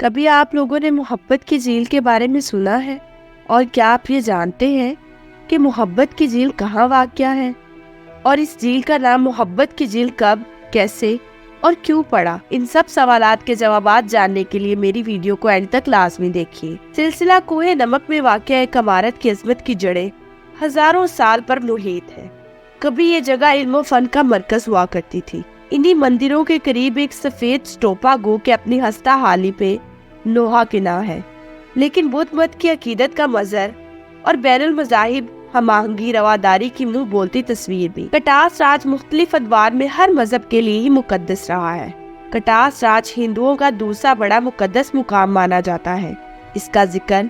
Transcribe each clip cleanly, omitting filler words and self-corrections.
کبھی آپ لوگوں نے محبت کی جھیل کے بارے میں سنا ہے؟ اور کیا آپ یہ جانتے ہیں کہ محبت کی جھیل کہاں واقع ہے؟ اور اس جھیل کا نام محبت کی جھیل کب، کیسے اور کیوں پڑا؟ ان سب سوالات کے جوابات جاننے کے لیے میری ویڈیو کو اینڈ تک لازمی دیکھیے۔ سلسلہ کوہ نمک میں واقع ایک عمارت کی عظمت کی جڑیں ہزاروں سال پر محیط ہے۔ کبھی یہ جگہ علم و فن کا مرکز ہوا کرتی تھی۔ انہی مندروں کے قریب ایک سفید سٹوپا گو کے اپنی ہستہ حالی پہ نوحہ کنا ہے، لیکن بدھ مت کی عقیدت کا مظہر اور بین المذاہب ہم آہنگی رواداری کی منہ بولتی تصویر بھی۔ کٹاس راج مختلف ادوار میں ہر مذہب کے لیے ہی مقدس رہا ہے۔ کٹاس راج ہندوؤں کا دوسرا بڑا مقدس مقام مانا جاتا ہے۔ اس کا ذکر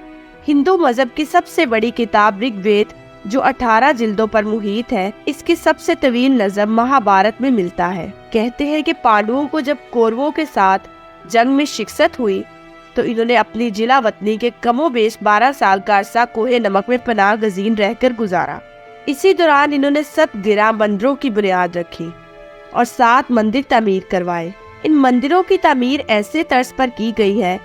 ہندو مذہب کی سب سے بڑی کتاب رگ وید جو 18 جلدوں پر محیط ہے، اس کی سب سے طویل نظم مہابھارت میں ملتا ہے۔ کہتے ہیں کہ پانڈوؤں کو جب کوروں کے ساتھ جنگ میں شکست ہوئی تو انہوں نے اپنی جلا وطنی کے کم و بیش 12 سال کا عرصہ کوہ نمک میں پناہ گزین رہ کر گزارا۔ اسی دوران انہوں نے 7 گرہ مندروں کی بنیاد رکھی اور 7 مندر تعمیر کروائے۔ ان مندروں کی تعمیر ایسے طرز پر کی گئی ہے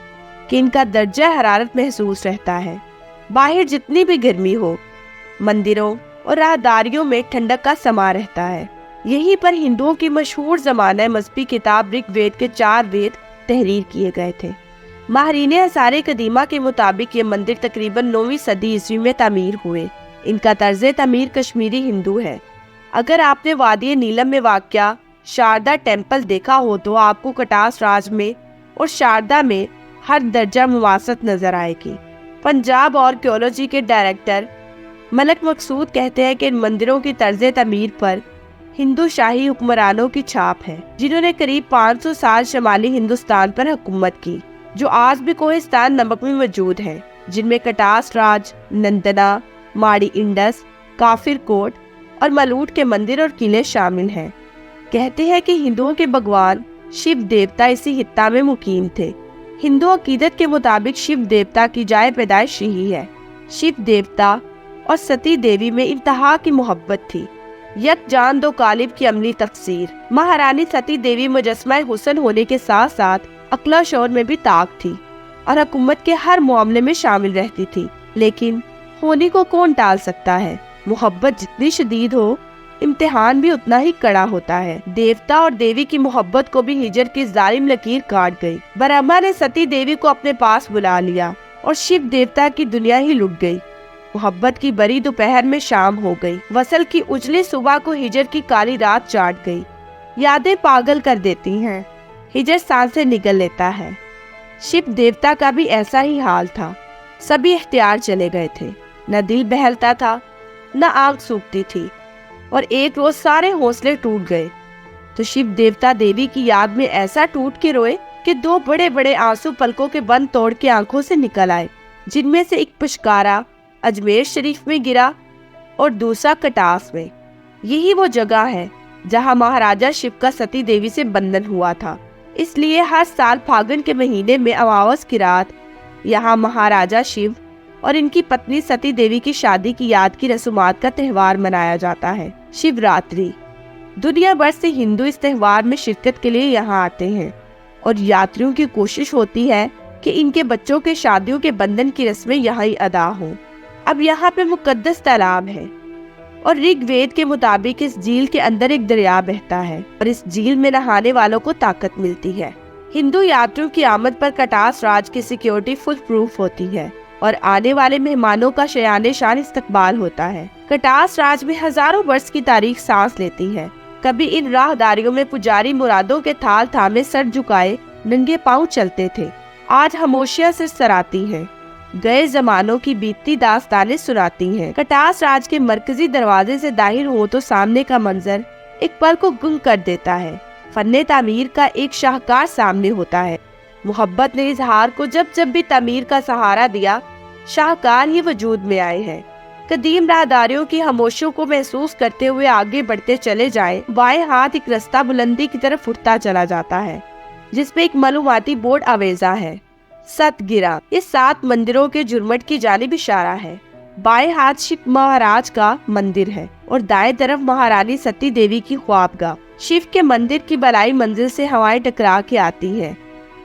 کہ ان کا درجہ حرارت محسوس رہتا ہے۔ باہر جتنی بھی گرمی ہو، مندروں اور راہداریوں میں ٹھنڈک کا سما رہتا ہے۔ یہیں پر ہندوؤں کی مشہور زمانہ مذہبی کتاب رگ وید کے 4 وید تحریر کیے گئے تھے۔ ماہرین آثار قدیمہ کے مطابق یہ مندر تقریباً 9ویں صدی عیسوی میں تعمیر ہوئے۔ ان کا طرز تعمیر کشمیری ہندو ہے۔ اگر آپ نے وادی نیلم میں واقع شاردا ٹیمپل دیکھا ہو تو آپ کو کٹاس راج میں اور شاردا میں ہر درجہ مماثلت نظر آئے گی۔ پنجاب آرکیولوجی کے ڈائریکٹر ملک مقصود کہتے ہیں کہ ان مندروں کی طرز تعمیر پر ہندو شاہی حکمرانوں کی چھاپ ہے، جنہوں نے قریب 500 سال شمالی ہندوستان پر حکومت کی، جو آج بھی کوہستان نمک میں موجود ہے، جن میں کٹاس راج، نندنا، ماڑی انڈس، کافر کوٹ اور ملوٹ کے مندر اور قلعے شامل ہیں۔ کہتے ہیں کہ ہندوؤں کے بھگوان شیو دیوتا اسی خطہ میں مقیم تھے۔ ہندو عقیدت کے مطابق شیو دیوتا کی جائے پیدائش یہی ہے۔ شیو دیوتا اور ستی دیوی میں انتہا کی محبت تھی۔ یک جان دو قالب کی عملی تفسیر۔ مہارانی ستی دیوی مجسمہ حسن ہونے کے ساتھ ساتھ عقل و شعور میں بھی طاق تھی اور حکومت کے ہر معاملے میں شامل رہتی تھی، لیکن ہونی کو کون ٹال سکتا ہے؟ محبت جتنی شدید ہو، امتحان بھی اتنا ہی کڑا ہوتا ہے۔ دیوتا اور دیوی کی محبت کو بھی ہجر کی ظالم لکیر کاٹ گئی۔ برہما نے ستی دیوی کو اپنے پاس بلا لیا اور شیو دیوتا کی دنیا ہی لٹ گئی۔ محبت کی بری دوپہر میں شام ہو گئی۔ وصل کی اجلی صبح کو ہجر کی کالی رات چاٹ گئی۔ یادیں پاگل کر دیتی ہیں، ہجر سانسیں نگل لیتا ہے۔ شیو دیوتا کا بھی ایسا ہی حال تھا۔ سبھی اختیار چلے گئے تھے، نہ دل بہلتا تھا، نہ آنکھ سوکھتی تھی، اور ایک روز سارے حوصلے ٹوٹ گئے تو شیو دیوتا دیوی کی یاد میں ایسا ٹوٹ کے روئے کہ 2 بڑے بڑے آنسو پلکوں کے بند توڑ کے آنکھوں سے نکل آئے، جن میں سے ایک پشکارا اجمیر شریف میں گرا اور دوسرا کٹاس میں۔ یہی وہ جگہ ہے جہاں مہاراجا شیو کا ستی دیوی سے بندھن ہوا تھا۔ اس لیے ہر سال پھاگن کے مہینے میں اماوس کی رات یہاں مہاراجا شیو اور ان کی پتنی ستی دیوی کی شادی کی یاد کی رسومات کا تہوار منایا جاتا ہے، شیو راتری۔ دنیا بھر سے ہندو اس تہوار میں شرکت کے لیے یہاں آتے ہیں، اور یاتریوں کی کوشش ہوتی ہے کہ ان کے بچوں کے شادیوں کے بندھن کی رسمیں یہاں ہی ادا ہوں۔ اب یہاں پہ مقدس تالاب ہے، اور رگ وید کے مطابق اس جھیل کے اندر ایک دریا بہتا ہے، اور اس جھیل میں نہانے والوں کو طاقت ملتی ہے۔ ہندو یاتریوں کی آمد پر کٹاس راج کی سیکیورٹی فل پروف ہوتی ہے، اور آنے والے مہمانوں کا شایان شان استقبال ہوتا ہے۔ کٹاس راج میں ہزاروں برس کی تاریخ سانس لیتی ہے۔ کبھی ان راہداریوں میں پجاری مرادوں کے تھال تھامے سر جھکائے ننگے پاؤں چلتے تھے، آج خاموشیاں سے سراتی ہیں، گئے زمانوں کی بیتتی داستانیں سناتی ہیں۔ کٹاس راج کے مرکزی دروازے سے داخل ہو تو سامنے کا منظر ایک پل کو گم کر دیتا ہے۔ فن تعمیر کا ایک شاہکار سامنے ہوتا ہے۔ محبت نے اظہار کو جب جب بھی تعمیر کا سہارا دیا، شاہکار ہی وجود میں آئے ہیں۔ قدیم راہداریوں کی خاموشیوں کو محسوس کرتے ہوئے آگے بڑھتے چلے جائیں، بائیں ہاتھ ایک رستہ بلندی کی طرف اٹھتا چلا جاتا ہے، جس پہ ایک معلوماتی بورڈ آویزاں ہے، 7 گرہ۔ یہ 7 مندروں کے جھرمٹ کی جانب اشارہ ہے۔ بائیں ہاتھ شیو مہاراج کا مندر ہے اور دائیں طرف مہارانی ستی دیوی کی خوابگاہ۔ شیو کے مندر کی بلائی منزل سے ہوائیں ٹکرا کے آتی ہیں